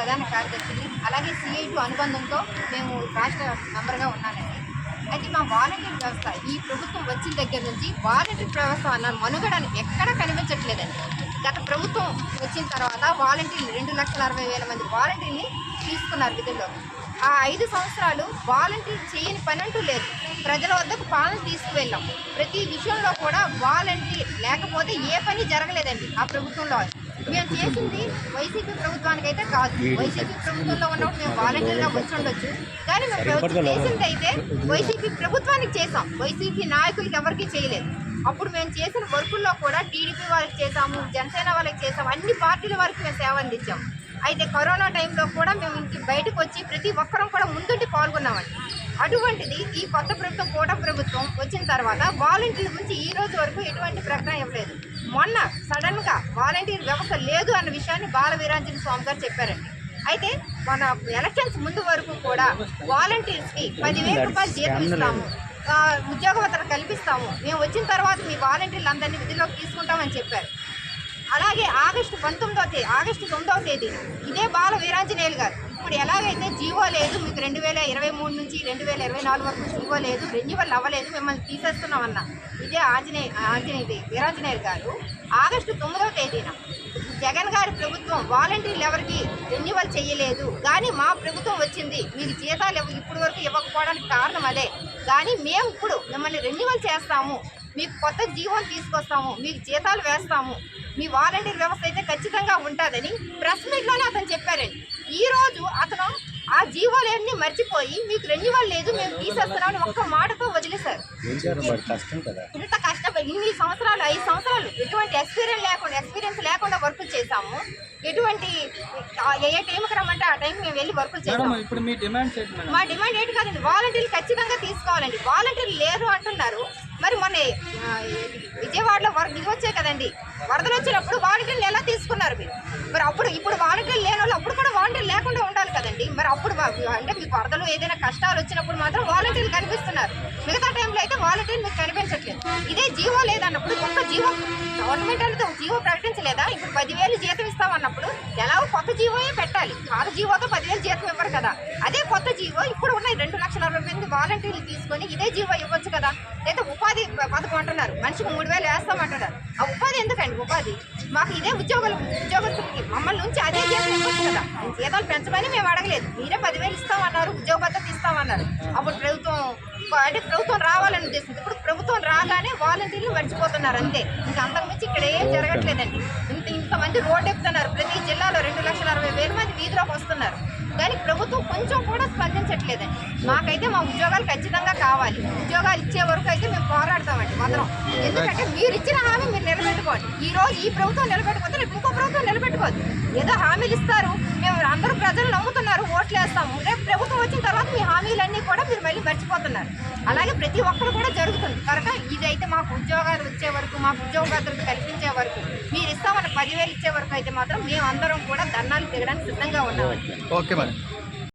ప్రధాన కార్యదర్శిని, అలాగే CI2 అనుబంధంతో మేము రాష్ట్ర మెంబర్గా ఉన్నానండి. అయితే మా వాలంటీర్ వ్యవస్థ ఈ ప్రభుత్వం వచ్చిన దగ్గర నుంచి వాలంటీర్ వ్యవస్థ అన్న మనుగడని ఎక్కడా కనిపించట్లేదండి. గత ప్రభుత్వం వచ్చిన తర్వాత వాలంటీర్లు 2,60,000 మంది వాలంటీర్ని తీసుకున్నారు విధుల్లో. ఆ 5 సంవత్సరాలు వాలంటీర్ చేయని పని అంటూ లేదు. ప్రజల వద్దకు పాలన తీసుకువెళ్ళాం. ప్రతి విషయంలో కూడా వాలంటీర్ లేకపోతే ఏ పని జరగలేదండి ఆ ప్రభుత్వంలో. మేము చేసింది వైసీపీ ప్రభుత్వానికి అయితే కాదు. వైసీపీ ప్రభుత్వంలో ఉన్నప్పుడు మేము వాలంటీర్గా వచ్చి ఉండొచ్చు, కానీ మేము చేసింది అయితే వైసీపీ ప్రభుత్వానికి చేసాం. వైసీపీ నాయకులకి ఎవరికి చేయలేదు. అప్పుడు మేము చేసిన వర్కుల్లో కూడా టీడీపీ వాళ్ళకి చేసాము, జనసేన వాళ్ళకి చేసాము, అన్ని పార్టీల వరకు మేము సేవ అందించాము. అయితే కరోనా టైంలో కూడా మేము ఇంటి బయటకు వచ్చి ప్రతి ఒక్కరం కూడా ముందుండి పాల్గొన్నామండి. అటువంటిది ఈ కొత్త ప్రభుత్వం కూటమి ప్రభుత్వం వచ్చిన తర్వాత వాలంటీర్ల గురించి ఈ రోజు వరకు ఎటువంటి ప్రకటన ఇవ్వలేదు. మొన్న సడన్గా వాలంటీర్ వ్యవస్థ లేదు అన్న విషయాన్ని బాల వీరాంజన స్వామి గారు చెప్పారండి. అయితే మన ఎలక్షన్స్ ముందు వరకు కూడా వాలంటీర్స్కి 10,000 రూపాయలు జీతం ఇస్తాము, ఉద్యోగ భద్రత కల్పిస్తాము, మేము వచ్చిన తర్వాత మీ వాలంటీర్లు అందరినీ విధుల్లోకి తీసుకుంటామని చెప్పారు. అలాగే ఆగస్టు 9వ తేదీ ఇదే బాల వీరాంజనేయులు గారు ఇప్పుడు ఎలాగైతే జీవో లేదు, మీకు 2023 నుంచి 2024 వరకు జీవో లేదు, రెన్యువల్ అవ్వలేదు, మిమ్మల్ని తీసేస్తున్నామన్న ఇదే వీరాంజనేయులు గారు ఆగస్టు 9వ తేదీన జగన్ గారి ప్రభుత్వం వాలంటీర్లు ఎవరికి రెన్యువల్ చేయలేదు, కానీ మా ప్రభుత్వం వచ్చింది, మీకు జీతాలు ఇప్పటి వరకు ఇవ్వకపోవడానికి కారణం అదే, కానీ మేము ఇప్పుడు మిమ్మల్ని రెన్యువల్ చేస్తాము, మీకు కొత్త జీవోని తీసుకొస్తాము, మీకు జీతాలు వేస్తాము, మీ వాలంటీర్ వ్యవస్థ అయితే ఖచ్చితంగా ఉంటుందని ప్రెస్ మీట్లోనే అతను చెప్పారండి. ఈరోజు అతను ఆ జీవోలన్నీ మర్చిపోయి మీకు రెన్యువల్ లేదు, మేము తీసేస్తున్నామని ఒక్క మాటతో వదిలేశారు. ఇంత కష్టపడి ఇన్ని సంవత్సరాలు 5 సంవత్సరాలు ఎటువంటి ఎక్స్పీరియన్స్ లేకుండా వర్కులు చేశాము. ఎటువంటి ఏ టైంకి రమ్మంటే ఆ టైంకి మేము వెళ్ళి వర్కులు చేస్తాము. మా డిమాండ్ ఏంటి కాదండి, వాలంటీర్లు ఖచ్చితంగా తీసుకోవాలండి. వాలంటీర్లు లేరు అంటున్నారు. మరి మొన్న విజయవాడలో ఇది వచ్చాయి కదండి, వరదలు వచ్చినప్పుడు వాలంటీర్లు ఎలా తీసుకున్నారు మీరు? మరి ఇప్పుడు వాలంటీర్లు లేని వాళ్ళు అప్పుడు కూడా వాలంటీర్లు లేకుండా ఉండాలి కదండి. మరి అప్పుడు అంటే మీకు వరదలు ఏదైనా కష్టాలు వచ్చినప్పుడు మాత్రం వాలంటీర్లు కనిపిస్తున్నారు, మిగతా టైంలో అయితే వాలంటీర్లు మీకు కనిపించట్లేదు. ఇదే జీవో లేదన్నప్పుడు ఒక్క జీవో గవర్నమెంట్ అనేది జీవో ప్రకటించలేదా? ఇప్పుడు 10,000 జీతం ఇస్తామన్నప్పుడు ఎలాగో కొత్త జీవోయే పెట్టాలి. పాత జీవోతో 10,000 జీతం ఇవ్వరు కదా. అదే కొత్త జీవో ఇప్పుడు ఉన్నాయి 2,60,000 వాలంటీర్లు తీసుకొని ఇదే జీవో ఇవ్వచ్చు కదా. లేదా ఉపాధి పథకం అంటున్నారు, మనిషికి 3,000 వేస్తామంటున్నారు. ఆ ఉపాధి ఎందుకండి? ఉపాధి మాకు ఇదే ఉద్యోగస్తులకి మమ్మల్ని నుంచి అదే జీతం ఇవ్వచ్చు కదా. జీతాలు పెంచమని మేము అడగలేదు, మీరే 10,000 ఇస్తామన్నారు, ఉద్యోగ భద్రత ఇస్తామన్నారు. అప్పుడు ప్రభుత్వం రావాలని ఉద్దేశం. ఇప్పుడు ప్రభుత్వం రాగానే వాలంటీర్లు మర్చిపోతున్నారు అంతే. ఇంకా అంతకుమించి ఇక్కడ ఏం జరగట్లేదండి. ఇంతమంది రోడ్డు ఎక్కుతున్నారు, ప్రతి జిల్లాలో 2,60,000 మంది వీధిలోకి వస్తున్నారు, కానీ ప్రభుత్వం కొంచెం కూడా స్పందించట్లేదండి. మాకైతే మా ఉద్యోగాలు ఖచ్చితంగా కావాలి. ఉద్యోగాలు ఇచ్చే వరకు అయితే మేము పోరాడతామండి మాత్రం. ఎందుకంటే మీరు ఇచ్చిన హామీ మీరు నిలబెట్టుకోండి. ఈ రోజు ఈ ప్రభుత్వం నిలబెట్టుకోతే రేపు ఇంకో ప్రభుత్వం నిలబెట్టుకోదు. ఏదో హామీలు ఇస్తారు, మేము అందరూ ప్రజలు నమ్ముతున్నారు, ఓట్లు వేస్తాము, రేపు ప్రభుత్వం వచ్చిన తర్వాత మీ హామీలన్నీ కూడా మీరు మళ్ళీ మర్చిపోతున్నారు. అలాగే ప్రతి ఒక్కరు కూడా జరుగుతుంది కనుక ఇదైతే మాకు ఉద్యోగాలు వచ్చే వరకు, మాకు ఉద్యోగ భద్రత కల్పించే వరకు, మీరు ఇస్తామన్న 10,000 ఇచ్చే వరకు అయితే మాత్రం మేము అందరం కూడా ధర్నాలు దిగడానికి సిద్ధంగా ఉన్నామండి. ఓకే మరి.